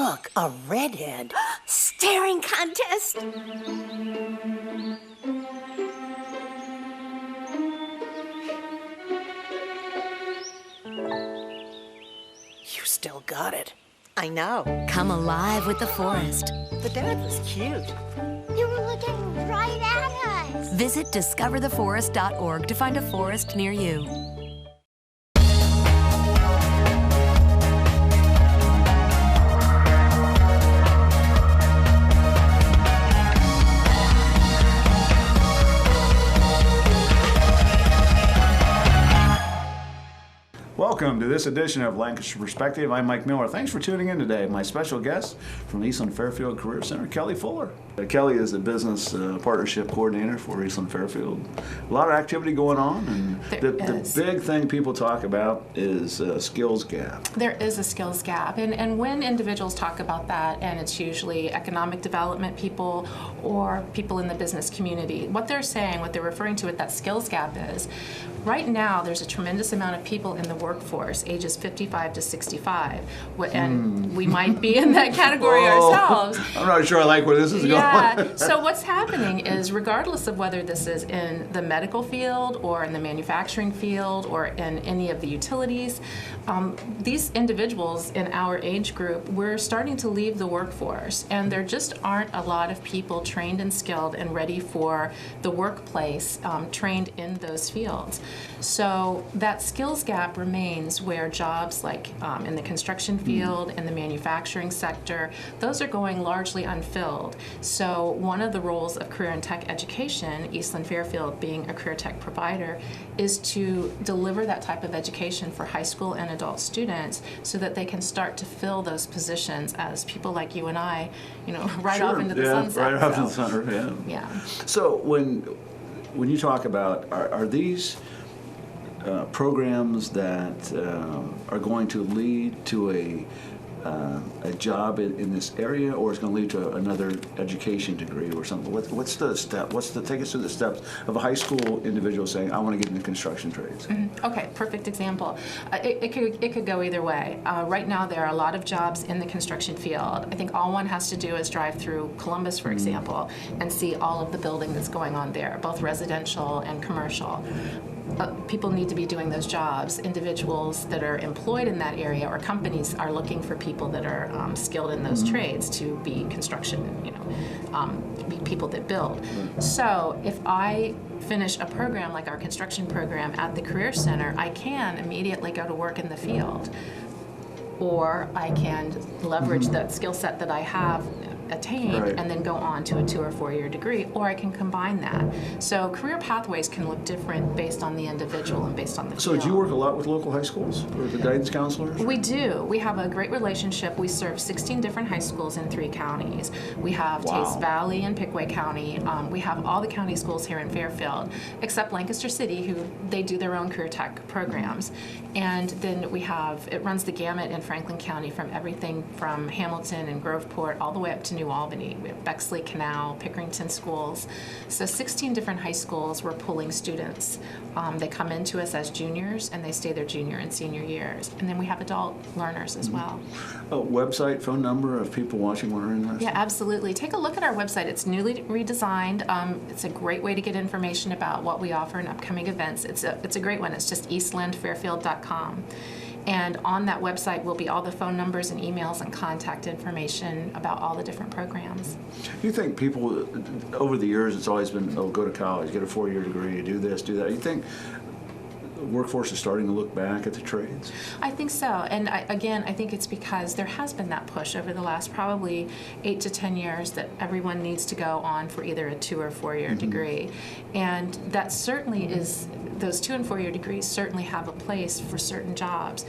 look, a redhead. Staring contest. You still got it. I know. Come alive with the forest. The dad was cute. You were looking right at us. Visit discovertheforest.org to find a forest near you. Welcome to this edition of Lancaster Perspective. I'm Mike Miller. Thanks for tuning in today. My special guest from Eastland-Fairfield Career Center, Kelly Fuller. Kelly is the business partnership coordinator for Eastland-Fairfield. A lot of activity going on, and the big thing people talk about is a skills gap. There is a skills gap, and when individuals talk about that, and it's usually economic development people or people in the business community, what they're saying, what they're referring to with that skills gap is, right now there's a tremendous amount of people in the workforce, ages 55 to 65, and we might be in that category ourselves. I'm not sure I like where this is going. So what's happening is, regardless of whether this is in the medical field or in the manufacturing field or in any of the utilities, these individuals in our age group, we're starting to leave the workforce, and there just aren't a lot of people trained and skilled and ready for the workplace, trained in those fields. So that skills gap remains, where jobs like in the construction field, in the manufacturing sector, those are going largely unfilled. So one of the roles of career and tech education, Eastland-Fairfield being a career tech provider, is to deliver that type of education for high school and adult students so that they can start to fill those positions as people like you and I, ride off into the sunset. Right off into the sunset, yeah. So when you talk about, are these programs that are going to lead to a job in this area, or it's going to lead to another education degree or something? What's the step? Take us through the steps of a high school individual saying, I want to get into construction trades? Mm-hmm. Okay, perfect example. It could go either way. Right now there are a lot of jobs in the construction field. I think all one has to do is drive through Columbus, for example, and see all of the building that's going on there, both residential and commercial. People need to be doing those jobs. Individuals that are employed in that area, or companies, are looking for people that are skilled in those trades to be construction, be people that build. So if I finish a program like our construction program at the Career Center, I can immediately go to work in the field, or I can leverage that skill set that I have attained and then go on to a 2 or 4 year degree, or I can combine that. So career pathways can look different based on the individual and based on the So field. do you work a lot with local high schools, or the guidance counselors? We do. We have a great relationship. We serve 16 different high schools in 3 counties. We have Taste Valley and Pickaway County. We have all the county schools here in Fairfield, except Lancaster City, who they do their own career tech programs. And then we have, it runs the gamut in Franklin County, from everything from Hamilton and Groveport all the way up to New Albany. We have Bexley, Canal, Pickerington schools. So 16 different high schools, we're pulling students. They come into us as juniors, and they stay their junior and senior years. And then we have adult learners as well. Website, phone number of people watching when are interested? Yeah, absolutely. Take a look at our website. It's newly redesigned. It's a great way to get information about what we offer in upcoming events. It's a great one. It's just eastlandfairfield.com. And on that website will be all the phone numbers and emails and contact information about all the different programs. Do you think people, over the years, it's always been, go to college, get a 4-year degree, do this, do that. You think the workforce is starting to look back at the trades? I think so. And I think it's because there has been that push over the last probably 8 to 10 years that everyone needs to go on for either a 2 or 4 year degree. And that certainly is, those 2 and 4 year degrees certainly have a place for certain jobs.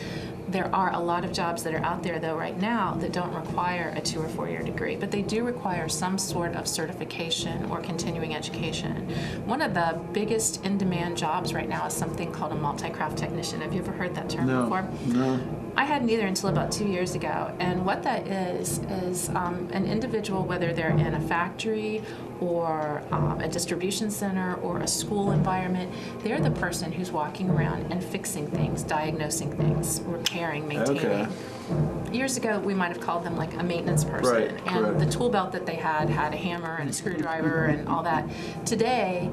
There are a lot of jobs that are out there, though, right now that don't require a 2 or 4 year degree, but they do require some sort of certification or continuing education. One of the biggest in-demand jobs right now is something called a multi-craft technician. Have you ever heard that term before? No. I hadn't either until about 2 years ago. And what that is an individual, whether they're in a factory or a distribution center or a school environment. They're the person who's walking around and fixing things, diagnosing things, repairing, maintaining. Okay. Years ago, we might have called them like a maintenance person, Right, and correct. the tool belt that they had a hammer and a screwdriver and all that. Today,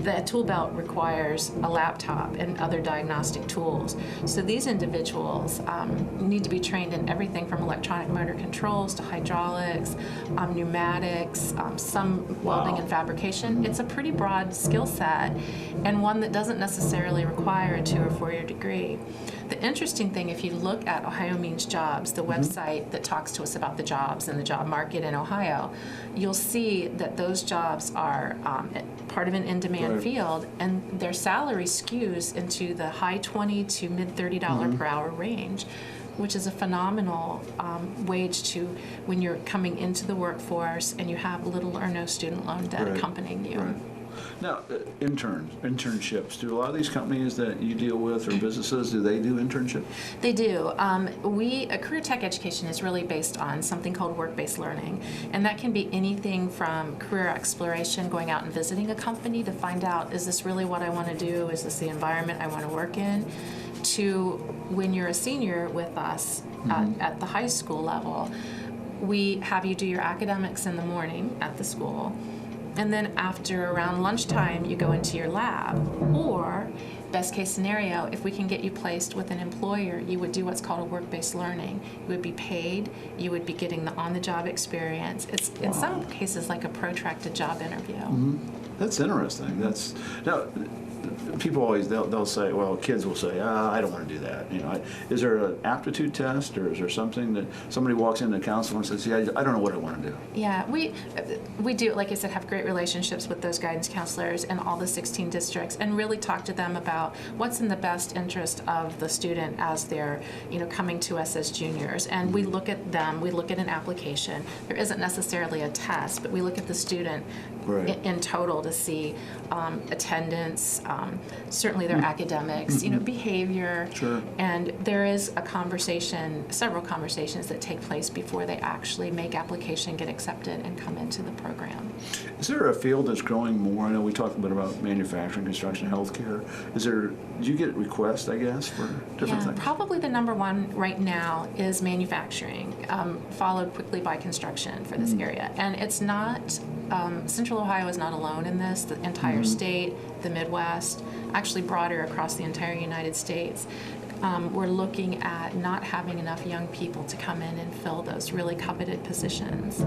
the tool belt requires a laptop and other diagnostic tools. So these individuals need to be trained in everything from electronic motor controls to hydraulics, pneumatics, some welding and fabrication. It's a pretty broad skill set, and one that doesn't necessarily require a 2 or 4 year degree. The interesting thing, if you look at Ohio Means Jobs, the website that talks to us about the jobs and the job market in Ohio, you'll see that those jobs are part of an in-demand field, and their salary skews into the high $20 to mid $30 per hour range, which is a phenomenal wage to when you're coming into the workforce and you have little or no student loan debt accompanying you. Right. Now, internships. Do a lot of these companies that you deal with or businesses, do they do internships? They do. Career tech education is really based on something called work-based learning, and that can be anything from career exploration, going out and visiting a company to find out, is this really what I want to do? Is this the environment I want to work in? To when you're a senior with us at the high school level, we have you do your academics in the morning at the school. And then after around lunchtime, you go into your lab. Or, best case scenario, if we can get you placed with an employer, you would do what's called a work-based learning. You would be paid, you would be getting the on-the-job experience. It's in some cases like a protracted job interview. That's interesting. Now, people always, they'll say, well, kids will say, I don't want to do that. Is there an aptitude test, or is there something that somebody walks into counseling and says, I don't know what I want to do? Yeah, we do, like I said, have great relationships with those guidance counselors in all the 16 districts, and really talk to them about what's in the best interest of the student as they're, coming to us as juniors. And we look at them, we look at an application. There isn't necessarily a test, but we look at the student in total to see attendance, certainly their academics, behavior. Sure. And there is several conversations that take place before they actually make application, get accepted, and come into the program. Is there a field that's growing more? I know we talked a bit about manufacturing, construction, healthcare. Do you get requests, I guess, for different things? Probably the number one right now is manufacturing, followed quickly by construction for this area. And it's not, Central Ohio is not alone in this. The entire state, the Midwest, actually broader across the entire United States. We're looking at not having enough young people to come in and fill those really coveted positions.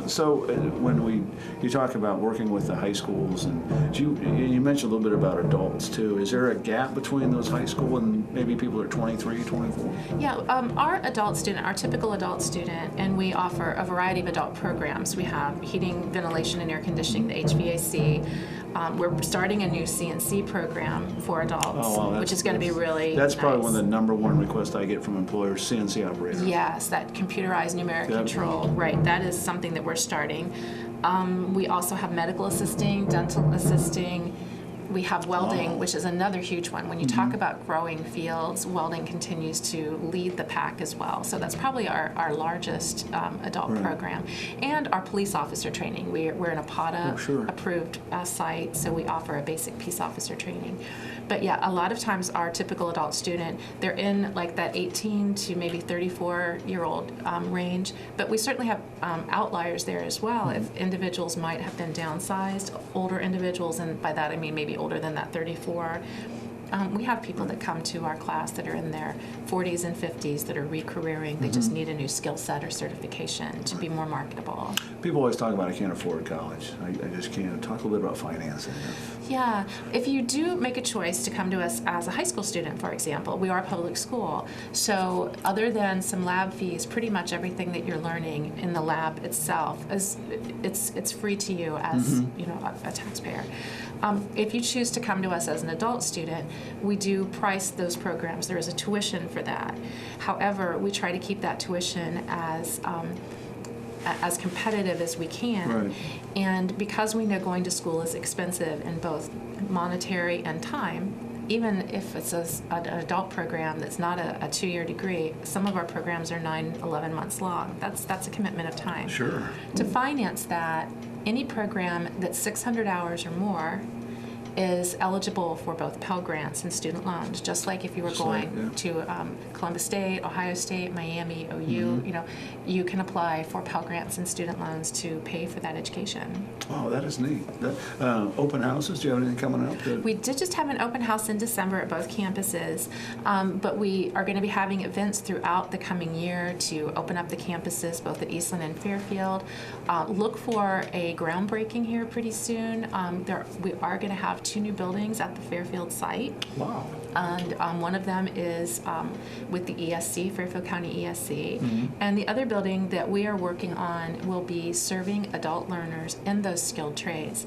So when you talk about working with the high schools, and you mentioned a little bit about adults too. Is there a gap between those high school and maybe people are 23, 24? Yeah, our typical adult student, and we offer a variety of adult programs. We have heating, ventilation, and air conditioning, the HVAC. We're starting a new CNC program for adults, which is going to be really That's nice. probably one of the number one requests I get from employers, CNC operator. Yes, that computerized numeric control. Right, that is something that we're starting. We also have medical assisting, dental assisting. We have welding, which is another huge one. When you talk about growing fields, welding continues to lead the pack as well. So that's probably our largest adult program. And our police officer training. We're an APATA approved site, so we offer a basic peace officer training. But yeah, a lot of times our typical adult student, they're in like that 18 to maybe 34-year-old range. But we certainly have outliers there as well. If individuals might have been downsized, older individuals, and by that I mean maybe older than that 34. We have people that come to our class that are in their 40s and 50s that are re-careering. They just need a new skill set or certification to be more marketable. People always talk about I can't afford college. I just can't. Talk a little bit about financing. Yeah, if you do make a choice to come to us as a high school student, for example, we are a public school. So other than some lab fees, pretty much everything that you're learning in the lab itself it's free to you as a taxpayer. If you choose to come to us as an adult student, we do price those programs. There is a tuition for that. However, we try to keep that tuition as competitive as we can. Right. And because we know going to school is expensive in both monetary and time, even if it's an adult program that's not a 2-year degree, some of our programs are 9, 11 months long. That's a commitment of time. Sure. To finance that, any program that's 600 hours or more is eligible for both Pell Grants and student loans, just like if you were going to Columbus State, Ohio State, Miami, OU, you can apply for Pell Grants and student loans to pay for that education. Oh, that is neat. Open houses, do you have anything coming up? We did just have an open house in December at both campuses, but we are going to be having events throughout the coming year to open up the campuses, both at Eastland and Fairfield. Look for a groundbreaking here pretty soon. We are going to have 2 new buildings at the Fairfield site. Wow. And one of them is with the ESC, Fairfield County ESC. And the other building that we are working on will be serving adult learners in those skilled trades.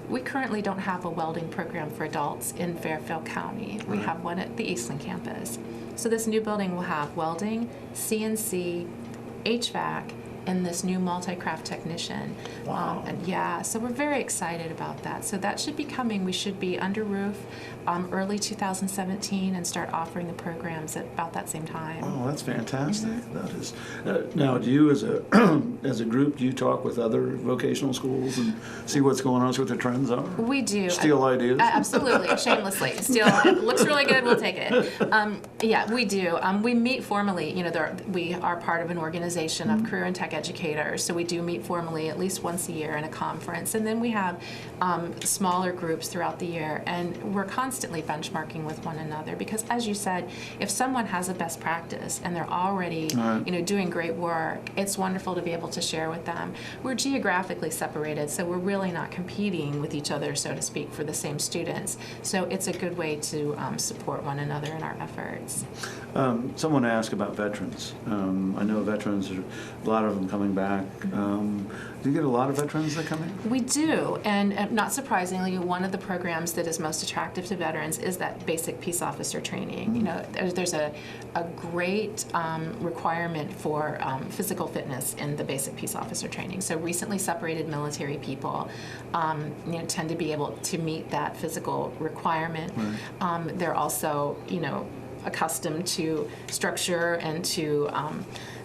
We currently don't have a welding program for adults in Fairfield County. We have one at the Eastland campus. So this new building will have welding, CNC, HVAC, and this new multi-craft technician. Wow. So we're very excited about that. So that should be coming. We should be under roof early 2017 and start offering the programs at about that same time. Oh, that's fantastic. That is. Now, do you, as a as a group, do you talk with other vocational schools and see what's going on, see what the trends are? We do. Steal ideas? Absolutely, shamelessly. Steal. It looks really good. We'll take it. Yeah, we do. We meet formally. We are part of an organization of career and tech educators, so we do meet formally at least once a year in a conference, and then we have smaller groups throughout the year, and we're constantly benchmarking with one another, because as you said, if someone has a best practice and they're already doing great work, it's wonderful to be able to share with them. We're geographically separated, so we're really not competing with each other, so to speak, for the same students, so it's a good way to support one another in our efforts. Someone asked about veterans. I know veterans, a lot of them coming back. Do you get a lot of veterans that come in? We do, and not surprisingly, one of the programs that is most attractive to veterans is that basic peace officer training. There's a great requirement for physical fitness in the basic peace officer training. So recently separated military people tend to be able to meet that physical requirement. Right. They're also, accustomed to structure and to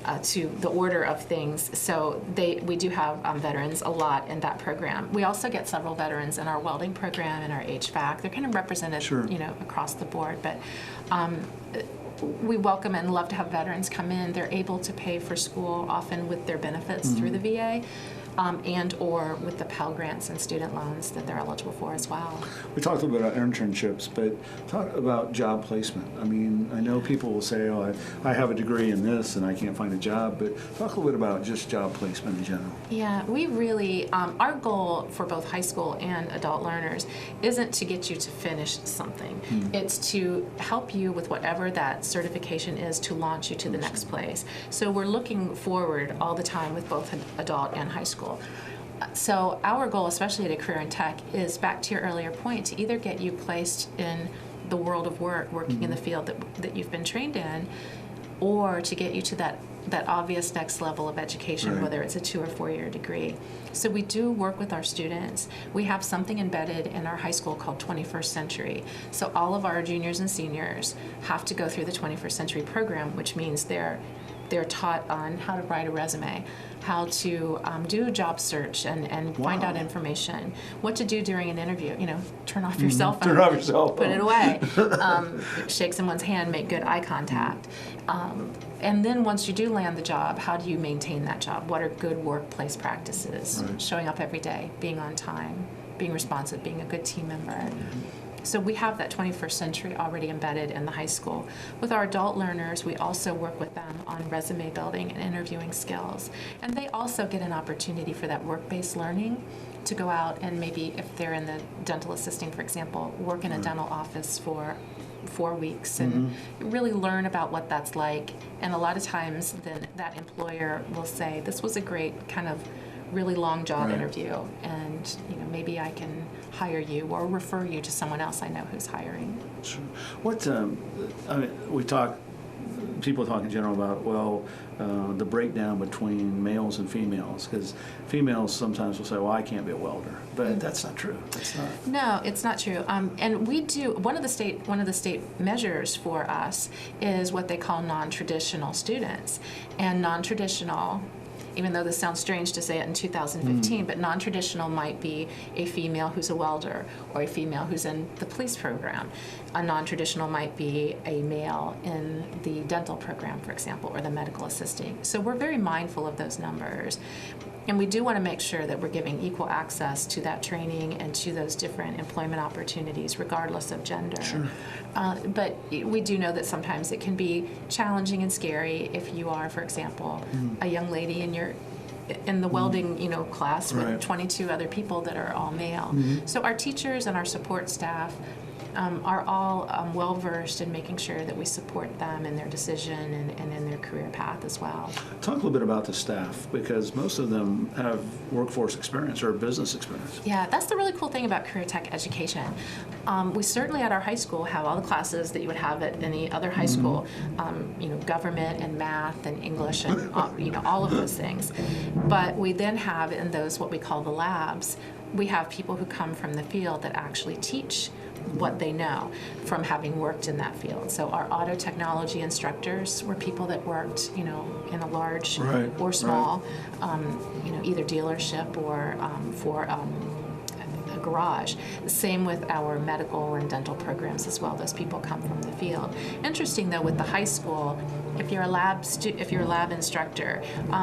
the order of things. So we do have veterans a lot in that program. We also get several veterans in our welding program and our HVAC. They're kind of represented, across the board. But we welcome and love to have veterans come in. They're able to pay for school, often with their benefits through the VA. And or with the Pell Grants and student loans that they're eligible for as well. We talked a little bit about internships, but talk about job placement. I mean, I know people will say, oh, I have a degree in this and I can't find a job, but talk a little bit about just job placement in general. Yeah, we really, our goal for both high school and adult learners isn't to get you to finish something. It's to help you with whatever that certification is to launch you to the next place. So we're looking forward all the time with both adult and high school. So our goal, especially at a career in tech, is back to your earlier point, to either get you placed in the world of work, working in the field that you've been trained in, or to get you to that obvious next level of education, whether it's a 2 or 4 year degree. So we do work with our students. We have something embedded in our high school called 21st Century. So all of our juniors and seniors have to go through the 21st Century program, which means they're taught on how to write a resume, how to do a job search and find out information, what to do during an interview. Turn off your cell phone. Turn off your cell phone. Put it away. Shake someone's hand, make good eye contact. And then once you do land the job, how do you maintain that job? What are good workplace practices? Right. Showing up every day, being on time, being responsive, being a good team member. So we have that 21st Century already embedded in the high school. With our adult learners, we also work with them on resume building and interviewing skills. And they also get an opportunity for that work-based learning to go out and maybe, if they're in the dental assisting, for example, work in a dental office for 4 weeks and really learn about what that's like. And a lot of times then that employer will say, this was a great kind of really long job interview, and maybe I can hire you or refer you to someone else I know who's hiring. Sure. What we talk people talk in general about, well, the breakdown between males and females, because females sometimes will say, well, I can't be a welder, but that's not true. That's not. No, it's not true. And we do one of the state measures for us is what they call non-traditional students, and non-traditional. Even though this sounds strange to say it in 2015, but non-traditional might be a female who's a welder or a female who's in the police program. A non-traditional might be a male in the dental program, for example, or the medical assisting. So we're very mindful of those numbers. And we do want to make sure that we're giving equal access to that training and to those different employment opportunities, regardless of gender. Sure. But we do know that sometimes it can be challenging and scary if you are, for example, a young lady in the welding, class with Right. 22 other people that are all male. So our teachers and our support staff are all well versed in making sure that we support them in their decision and in their career path as well. Talk a little bit about the staff, because most of them have workforce experience or business experience. Yeah, that's the really cool thing about career tech education. We certainly at our high school have all the classes that you would have at any other high school, government and math and English and all of those things. But we then have in those what we call the labs, we have people who come from the field that actually teach what they know from having worked in that field. So our auto technology instructors were people that worked, in a large Right, or small, either dealership or for a garage. Same with our medical and dental programs as well. Those people come from the field. Interesting though, with the high school, if you're a lab instructor,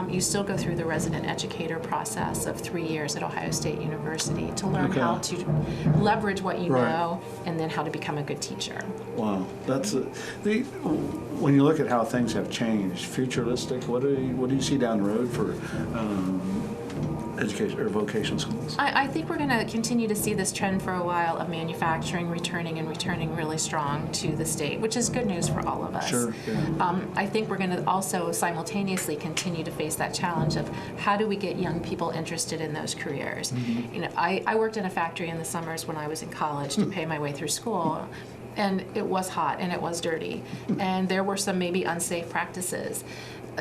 you still go through the resident educator process of 3 years at Ohio State University to learn Okay. how to leverage what you Right. know and then how to become a good teacher. Wow, that's when you look at how things have changed, futuristic. What do you see down the road for education or vocational schools? I think we're going to continue to see this trend for a while of manufacturing returning really strong to the state, which is good news for all of us. Sure. Yeah. I think we're going to also simultaneously continue to face that challenge of how do we get young people interested in those careers. I worked in a factory in the summers when I was in college to pay my way through school. And it was hot and it was dirty. And there were some maybe unsafe practices.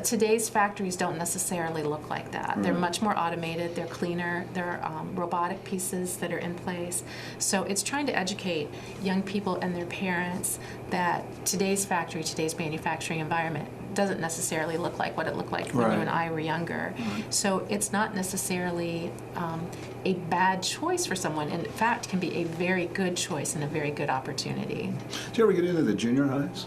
Today's factories don't necessarily look like that. They're much more automated, they're cleaner, there are robotic pieces that are in place. So it's trying to educate young people and their parents that today's factory, today's manufacturing environment doesn't necessarily look like what it looked like when Right. you and I were younger. So it's not necessarily a bad choice for someone. In fact, can be a very good choice and a very good opportunity. Do you ever get into the junior highs?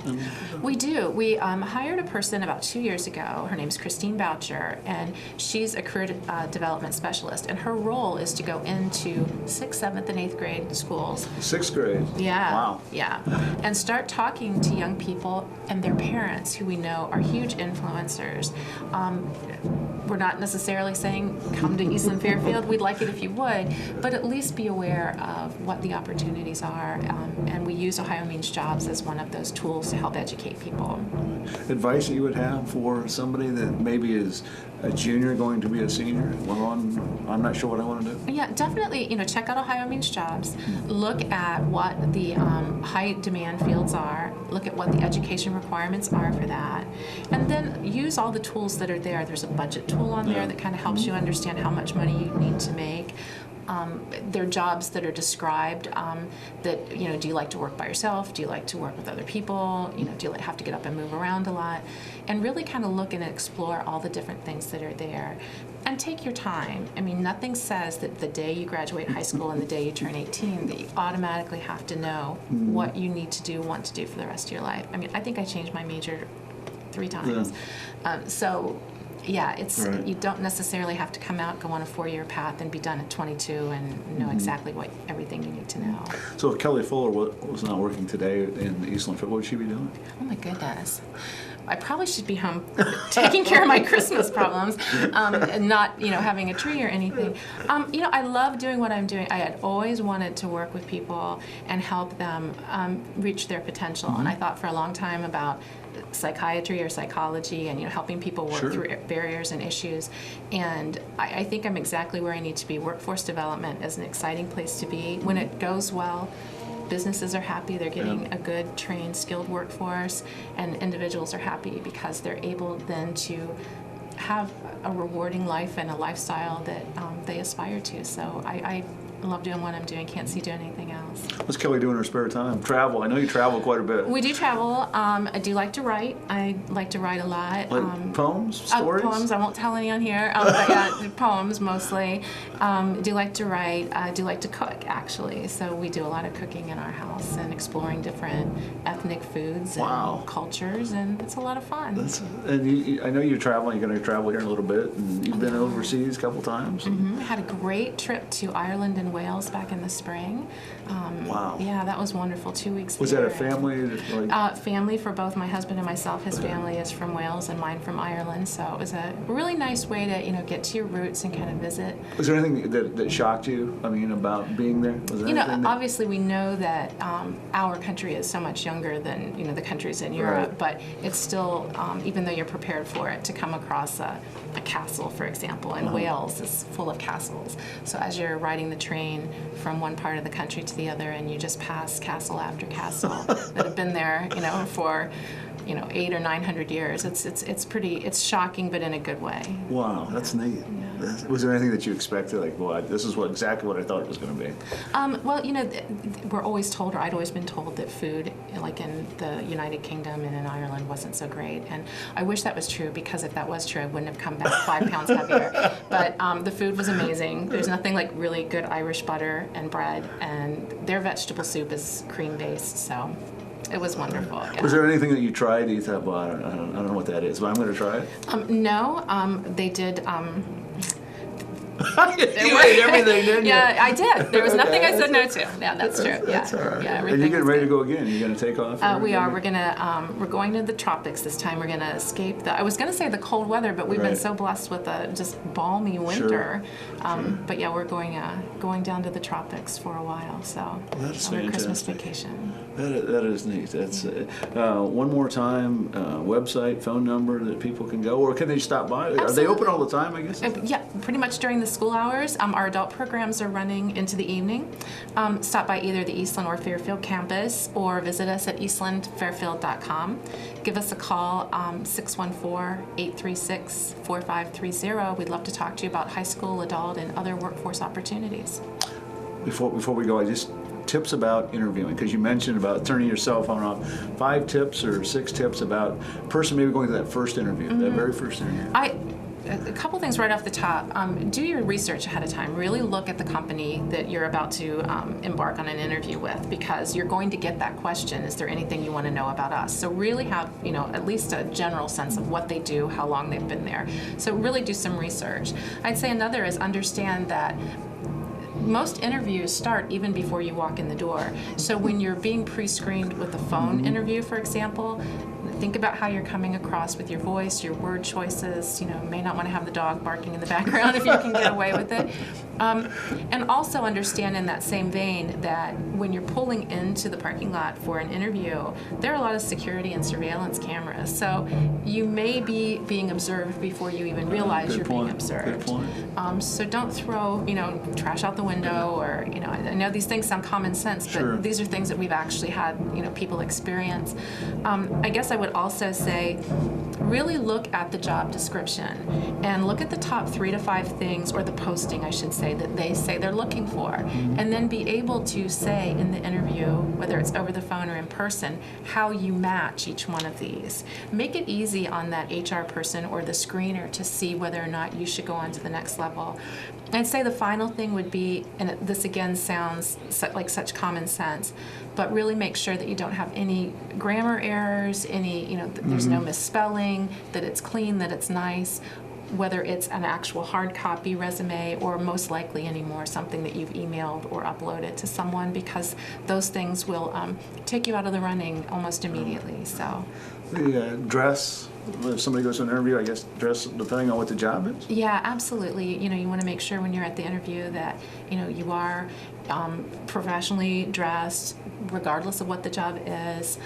We do. We hired a person about 2 years ago. Her name's Christine Boucher, and she's a career development specialist. And her role is to go into 6th, 7th, and 8th grade schools. 6th grade. Yeah. Wow. Yeah. And start talking to young people and their parents who we know are huge influencers. We're not necessarily saying come to Eastland-Fairfield. We'd like it if you would, but at least be aware of what the opportunities are. And we use Ohio Means Jobs as one of those tools to help educate people. Advice that you would have for somebody that maybe is a junior going to be a senior? Well, I'm not sure what I want to do. Yeah, definitely, check out Ohio Means Jobs. Look at what the high demand fields are. Look at what the education requirements are for that. And then use all the tools that are there. There's a budget tool on there that kind of helps you understand how much money you need to make. There are jobs that are described that, do you like to work by yourself? Do you like to work with other people? Do you have to get up and move around a lot? And really kind of look and explore all the different things that are there. And take your time. I mean, nothing says that the day you graduate high school and the day you turn 18 that you automatically have to know what you need to do, want to do for the rest of your life. I mean, I think I changed my major 3 times. Yeah, it's Right. You don't necessarily have to come out, go on a 4-year path, and be done at 22 and know exactly everything you need to know. So if Kelly Fuller was not working today in Eastland, what would she be doing? Oh my goodness. I probably should be home taking care of my Christmas problems, and not, having a tree or anything. I love doing what I'm doing. I had always wanted to work with people and help them reach their potential. And I thought for a long time about psychiatry or psychology and helping people work Sure. through barriers and issues. And I think I'm exactly where I need to be. Workforce development is an exciting place to be. When it goes well, businesses are happy, they're getting a good, trained, skilled workforce, and individuals are happy because they're able then to have a rewarding life and a lifestyle that they aspire to. So I love doing what I'm doing. Can't see doing anything else. What's Kelly doing in her spare time? Travel. I know you travel quite a bit. We do travel. I do like to write. I like to write a lot. Like poems, stories? Poems. I won't tell any on here. But yeah, poems mostly. Do like to write. I do like to cook, actually. So we do a lot of cooking in our house and exploring different ethnic foods and cultures, and it's a lot of fun. I know you're traveling. You're going to travel here in a little bit, and you've been overseas a couple times. I had a great trip to Ireland and Wales back in the spring. Wow. Yeah, that was wonderful. 2 weeks. Was there. that a family? Family for both my husband and myself. His family is from Wales and mine from Ireland. So it was a really nice way to get to your roots and kind of visit. Was there anything that shocked you? I mean, about being there? Was there anything obviously we know that our country is so much younger than the countries in Europe, but it's still, even though you're prepared for it, to come across a castle, for example, and Wales is full of castles. So as you're riding the train from one part of the country to the other, and you just pass castle after castle that have been there, for 800 or 900 years. It's shocking, but in a good way. Wow, that's neat. Yeah. Was there anything that you expected? Like, well, this is exactly what I thought it was going to be. Well, we're always told, or I'd always been told, that food, like in the United Kingdom and in Ireland, wasn't so great. And I wish that was true, because if that was true, I wouldn't have come back 5 pounds heavier. But the food was amazing. There's nothing like really good Irish butter and bread, and their vegetable soup is cream-based, so it was wonderful. Yeah. Was there anything that you tried that you thought, well, I don't know what that is, but I'm going to try it? No, they did. You ate everything, didn't you? Yeah, I did. There was nothing I said no to. Yeah, that's true. That's yeah. all right. Yeah, and you're getting ready to go again? You're going to take off? We are. We're going to the tropics this time. We're going to escape I was going to say the cold weather, but we've been so blessed with a just balmy winter. Sure. But yeah, we're going down to the tropics for a while. So that's over fantastic. Christmas vacation. That is neat. That's one more time, website, phone number that people can go, or can they stop by? Absolutely. Are they open all the time, I guess? Yeah, pretty much during the school hours. Our adult programs are running into the evening. Stop by either the Eastland or Fairfield campus, or visit us at Eastland-Fairfield.com. Give us a call, 614-836-4530. We'd love to talk to you about high school, adult, and other workforce opportunities. Before we go, tips about interviewing, because you mentioned about turning your cell phone off. 5 tips or 6 tips about a person maybe going to that first interview, that very first interview. A couple things right off the top. Do your research ahead of time. Really look at the company that you're about to embark on an interview with, because you're going to get that question, is there anything you want to know about us? So really have, at least a general sense of what they do, how long they've been there. So really do some research. I'd say another is understand that most interviews start even before you walk in the door. So when you're being pre-screened with a phone interview, for example, think about how you're coming across with your voice, your word choices. May not want to have the dog barking in the background if you can get away with it. And also understand in that same vein that when you're pulling into the parking lot for an interview, there are a lot of security and surveillance cameras. So you may be being observed before you even realize you're being observed. Good point. So don't throw, trash out the window, or, I know these things sound common sense, but these are things that we've actually had, people experience. I guess I would also say, really look at the job description and look at the top 3 to 5 things, or the posting, I should say, that they say they're looking for, and then be able to say in the interview, whether it's over the phone or in person, how you match each one of these. Make it easy on that HR person or the screener to see whether or not you should go on to the next level. I'd say the final thing would be, and this again sounds like such common sense, but really make sure that you don't have any grammar errors, there's no misspelling, that it's clean, that it's nice, whether it's an actual hard copy resume, or most likely anymore something that you've emailed or uploaded to someone, because those things will take you out of the running almost immediately. So the dress, if somebody goes to an interview, I guess dress depending on what the job is? Yeah, absolutely. You want to make sure when you're at the interview that, you are professionally dressed, regardless of what the job is,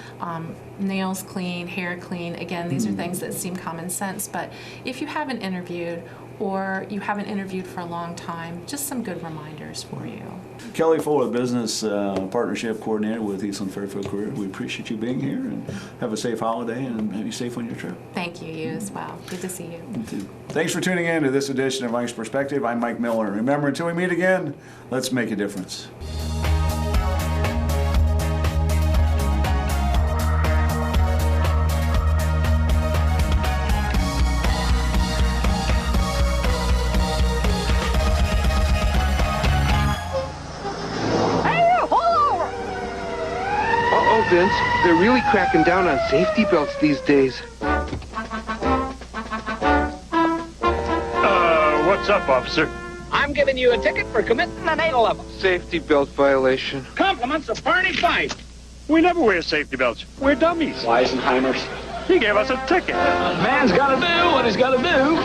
nails clean, hair clean. Again, these are things that seem common sense, but if you haven't interviewed, or you haven't interviewed for a long time, just some good reminders for you. Kelly Fuller, Business Partnership Coordinator with Eastland-Fairfield Career. We appreciate you being here, and have a safe holiday and be safe on your trip. Thank you, you as well. Good to see you. Thanks for tuning in to this edition of Mike's Perspective. I'm Mike Miller. Remember, until we meet again, let's make a difference. Uh-oh, Vince. They're really cracking down on safety belts these days. What's up, officer? I'm giving you a ticket for committing an 811. Safety belt violation. Compliments of Barney Fife. We never wear safety belts. We're dummies. Weisenheimers. He gave us a ticket. Man's got to do what he's got to do.